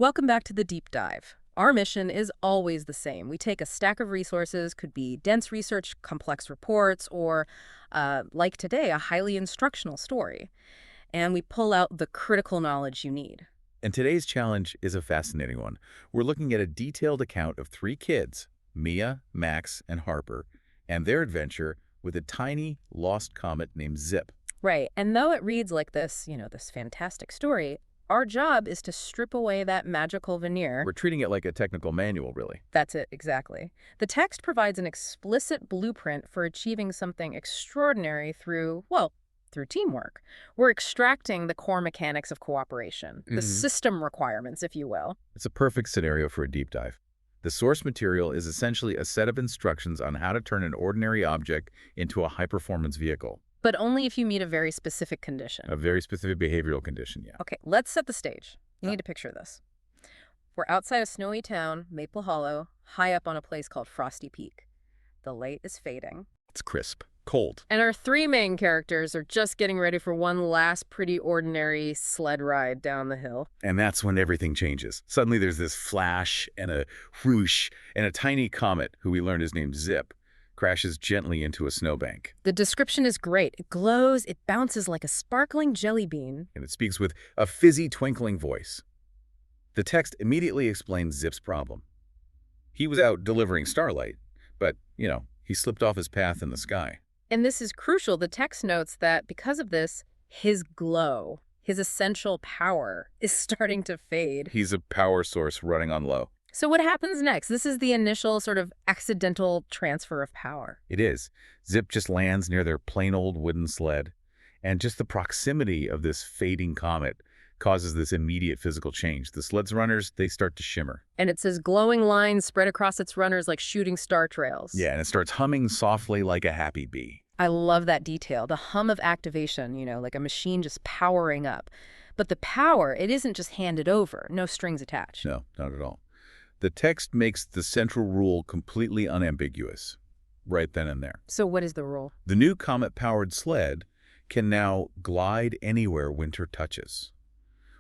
Welcome back to the deep dive. Our mission is always the same. We take a stack of resources, could be dense research, complex reports, or, like today, a highly instructional story, and we pull out the critical knowledge you need. And today's challenge is a fascinating one. We're looking at a detailed account of three kids, Mia, Max, and Harper, and their adventure with a tiny, lost comet named Zip. Right, and though it reads like this, this fantastic story, our job is to strip away that magical veneer. We're treating it like a technical manual, really. That's it, exactly. The text provides an explicit blueprint for achieving something extraordinary through teamwork. We're extracting the core mechanics of cooperation, the system requirements, if you will. It's a perfect scenario for a deep dive. The source material is essentially a set of instructions on how to turn an ordinary object into a high-performance vehicle. But only if you meet a very specific condition. A very specific behavioral condition, yeah. Okay, let's set the stage. You need to picture this. We're outside a snowy town, Maple Hollow, high up on a place called Frosty Peak. The light is fading. It's crisp, cold. And our three main characters are just getting ready for one last pretty ordinary sled ride down the hill. And that's when everything changes. Suddenly there's this flash and a whoosh, and a tiny comet, who we learned is named Zip, crashes gently into a snowbank. The description is great. It glows, it bounces like a sparkling jelly bean. And it speaks with a fizzy, twinkling voice. The text immediately explains Zip's problem. He was out delivering starlight, but, he slipped off his path in the sky. And this is crucial. The text notes that because of this, his glow, his essential power, is starting to fade. He's a power source running on low. So what happens next? This is the initial sort of accidental transfer of power. It is. Zip just lands near their plain old wooden sled, and just the proximity of this fading comet causes this immediate physical change. The sled's runners, they start to shimmer. And it says glowing lines spread across its runners like shooting star trails. Yeah, and it starts humming softly like a happy bee. I love that detail, the hum of activation, like a machine just powering up. But the power, it isn't just handed over, no strings attached. No, not at all. The text makes the central rule completely unambiguous, right then and there. So what is the rule? The new comet-powered sled can now glide anywhere winter touches,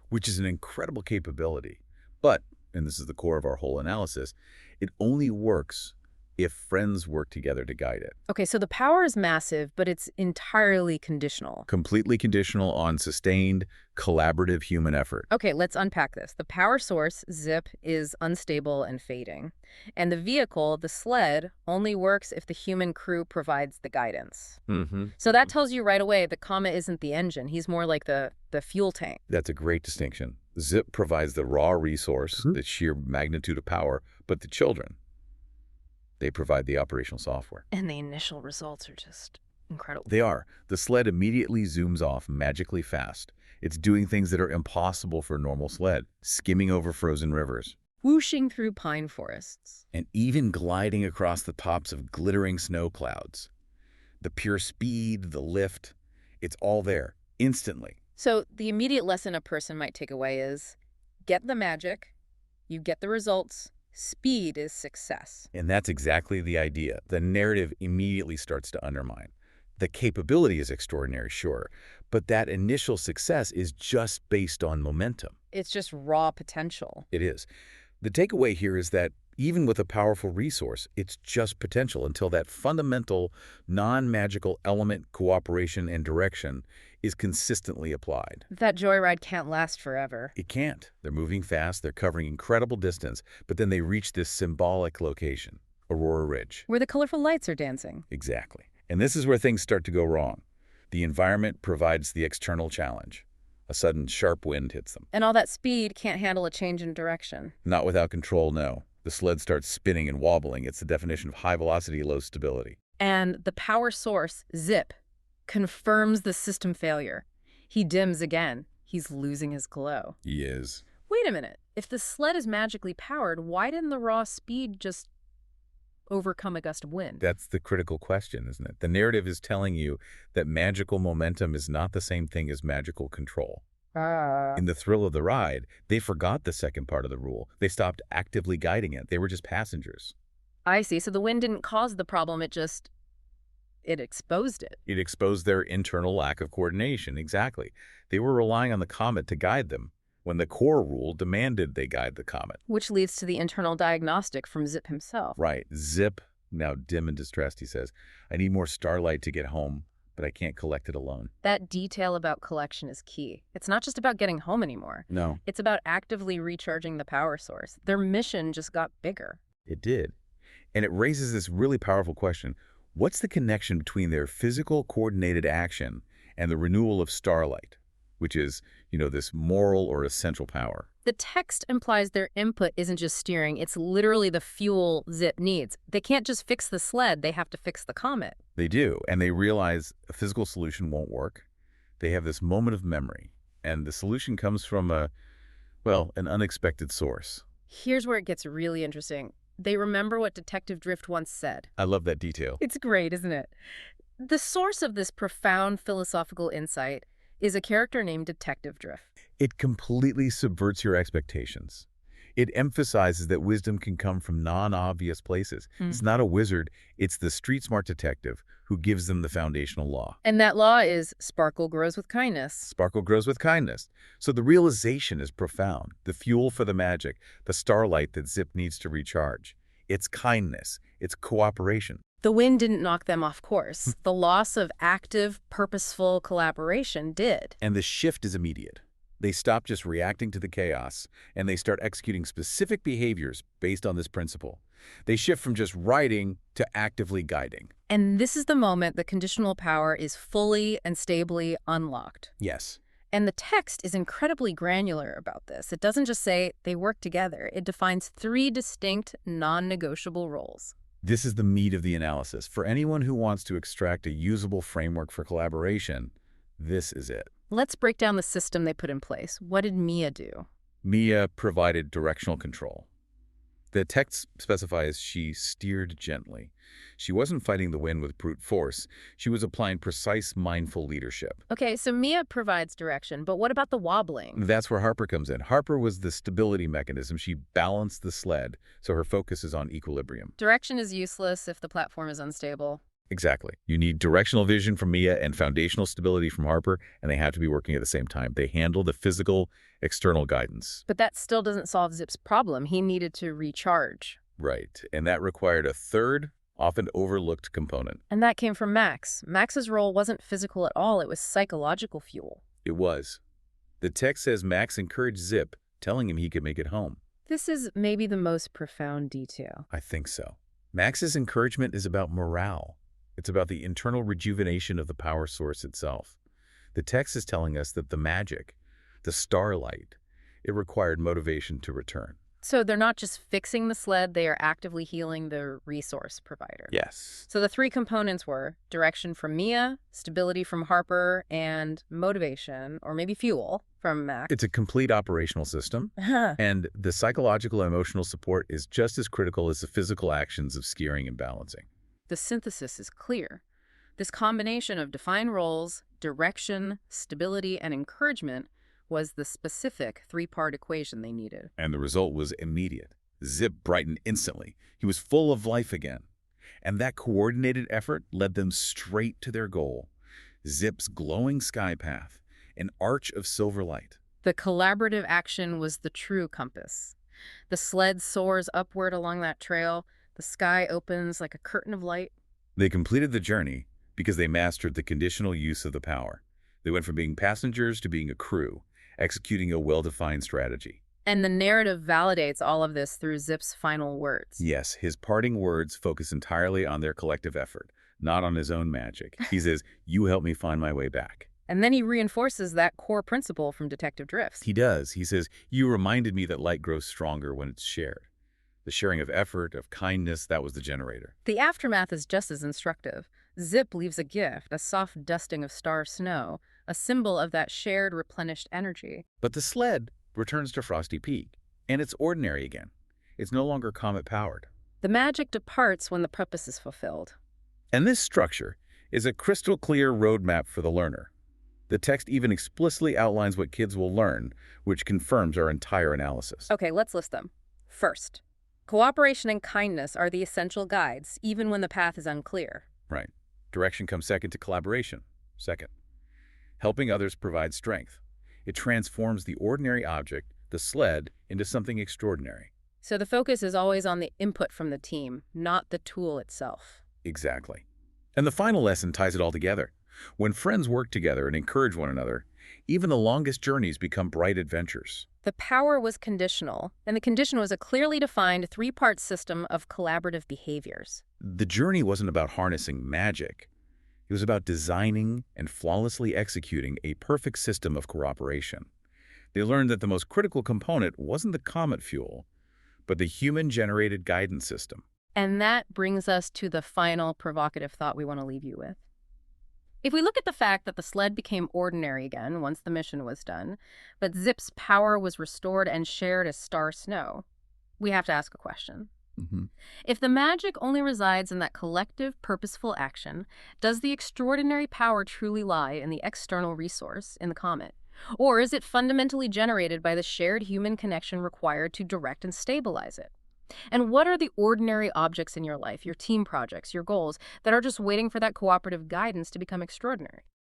which is an incredible capability. But, and this is the core of our whole analysis, it only works if friends work together to guide it. Okay, so the power is massive, but it's entirely conditional. Completely conditional on sustained, collaborative human effort. Okay, let's unpack this. The power source, Zip, is unstable and fading. And the vehicle, the sled, only works if the human crew provides the guidance. So that tells you right away the Comet isn't the engine. He's more like the fuel tank. That's a great distinction. Zip provides the raw resource, the sheer magnitude of power, but the children, they provide the operational software. And the initial results are just incredible. They are. The sled immediately zooms off magically fast. It's doing things that are impossible for a normal sled, skimming over frozen rivers, Whooshing through pine forests. and even gliding across the tops of glittering snow clouds. The pure speed, the lift, it's all there, instantly. So the immediate lesson a person might take away is, get the magic, you get the results, speed is success. And that's exactly the idea. The narrative immediately starts to undermine. The capability is extraordinary, sure, but that initial success is just based on momentum. It's just raw potential. It is. The takeaway here is that even with a powerful resource, it's just potential until that fundamental, non-magical element, cooperation and direction, is consistently applied. That joyride can't last forever. It can't. They're moving fast, they're covering incredible distance, but then they reach this symbolic location, Aurora Ridge. Where the colorful lights are dancing. Exactly. And this is where things start to go wrong. The environment provides the external challenge. A sudden sharp wind hits them. And all that speed can't handle a change in direction. Not without control, no. The sled starts spinning and wobbling. It's the definition of high velocity, low stability. And the power source, Zip, confirms the system failure. He dims again. He's losing his glow. He is. Wait a minute. If the sled is magically powered, why didn't the raw speed just overcome a gust of wind? That's the critical question, isn't it? The narrative is telling you that magical momentum is not the same thing as magical control. In the thrill of the ride, they forgot the second part of the rule. They stopped actively guiding it. They were just passengers. I see. So the wind didn't cause the problem. It exposed it. It exposed their internal lack of coordination. Exactly. They were relying on the comet to guide them, when the core rule demanded they guide the comet. Which leads to the internal diagnostic from Zip himself. Right. Zip, now dim and distressed, he says, I need more starlight to get home, but I can't collect it alone. That detail about collection is key. It's not just about getting home anymore. No. It's about actively recharging the power source. Their mission just got bigger. It did. And it raises this really powerful question. What's the connection between their physical coordinated action and the renewal of starlight, which is, this moral or essential power? The text implies their input isn't just steering, it's literally the fuel Zip needs. They can't just fix the sled, they have to fix the comet. They do, and they realize a physical solution won't work. They have this moment of memory, and the solution comes from an unexpected source. Here's where it gets really interesting. They remember what Detective Drift once said. I love that detail. It's great, isn't it? The source of this profound philosophical insight is a character named Detective Drift. It completely subverts your expectations. It emphasizes that wisdom can come from non-obvious places. It's not a wizard, it's the street-smart detective who gives them the foundational law. And that law is sparkle grows with kindness. Sparkle grows with kindness. So the realization is profound. The fuel for the magic, the starlight that Zip needs to recharge. It's kindness. It's cooperation. The wind didn't knock them off course. The loss of active, purposeful collaboration did. And the shift is immediate. They stop just reacting to the chaos, and they start executing specific behaviors based on this principle. They shift from just writing to actively guiding. And this is the moment the conditional power is fully and stably unlocked. Yes. And the text is incredibly granular about this. It doesn't just say they work together. It defines 3 distinct, non-negotiable roles. This is the meat of the analysis. For anyone who wants to extract a usable framework for collaboration, this is it. Let's break down the system they put in place. What did Mia do? Mia provided directional control. The text specifies she steered gently. She wasn't fighting the wind with brute force. She was applying precise, mindful leadership. Okay, so Mia provides direction, but what about the wobbling? That's where Harper comes in. Harper was the stability mechanism. She balanced the sled, so her focus is on equilibrium. Direction is useless if the platform is unstable. Exactly. You need directional vision from Mia and foundational stability from Harper, and they have to be working at the same time. They handle the physical, external guidance. But that still doesn't solve Zip's problem. He needed to recharge. Right. And that required a third, often overlooked component. And that came from Max. Max's role wasn't physical at all. It was psychological fuel. It was. The text says Max encouraged Zip, telling him he could make it home. This is maybe the most profound detail. I think so. Max's encouragement is about morale. It's about the internal rejuvenation of the power source itself. The text is telling us that the magic, the starlight, it required motivation to return. So they're not just fixing the sled, they are actively healing the resource provider. Yes. So the 3 components were direction from Mia, stability from Harper, and motivation, or maybe fuel, from Max. It's a complete operational system, and the psychological and emotional support is just as critical as the physical actions of steering and balancing. The synthesis is clear. This combination of defined roles, direction, stability, and encouragement was the specific 3-part equation they needed. And the result was immediate. Zip brightened instantly. He was full of life again. And that coordinated effort led them straight to their goal. Zip's glowing sky path, an arch of silver light. The collaborative action was the true compass. The sled soars upward along that trail. The sky opens like a curtain of light. They completed the journey because they mastered the conditional use of the power. They went from being passengers to being a crew, executing a well-defined strategy. And the narrative validates all of this through Zip's final words. Yes, his parting words focus entirely on their collective effort, not on his own magic. He says, "You helped me find my way back." And then he reinforces that core principle from Detective Drift. He does. He says, "You reminded me that light grows stronger when it's shared." The sharing of effort, of kindness, that was the generator. The aftermath is just as instructive. Zip leaves a gift, a soft dusting of star snow, a symbol of that shared, replenished energy. But the sled returns to Frosty Peak, and it's ordinary again. It's no longer comet-powered. The magic departs when the purpose is fulfilled. And this structure is a crystal-clear roadmap for the learner. The text even explicitly outlines what kids will learn, which confirms our entire analysis. Okay, let's list them. First, cooperation and kindness are the essential guides, even when the path is unclear. Right. Direction comes second to collaboration. Second. Helping others provides strength. It transforms the ordinary object, the sled, into something extraordinary. So the focus is always on the input from the team, not the tool itself. Exactly. And the final lesson ties it all together. When friends work together and encourage one another, even the longest journeys become bright adventures. The power was conditional, and the condition was a clearly defined three-part system of collaborative behaviors. The journey wasn't about harnessing magic. It was about designing and flawlessly executing a perfect system of cooperation. They learned that the most critical component wasn't the comet fuel, but the human-generated guidance system. And that brings us to the final provocative thought we want to leave you with. If we look at the fact that the sled became ordinary again once the mission was done, but Zip's power was restored and shared as star snow, we have to ask a question. If the magic only resides in that collective, purposeful action, does the extraordinary power truly lie in the external resource, in the comet? Or is it fundamentally generated by the shared human connection required to direct and stabilize it? And what are the ordinary objects in your life, your team projects, your goals, that are just waiting for that cooperative guidance to become extraordinary?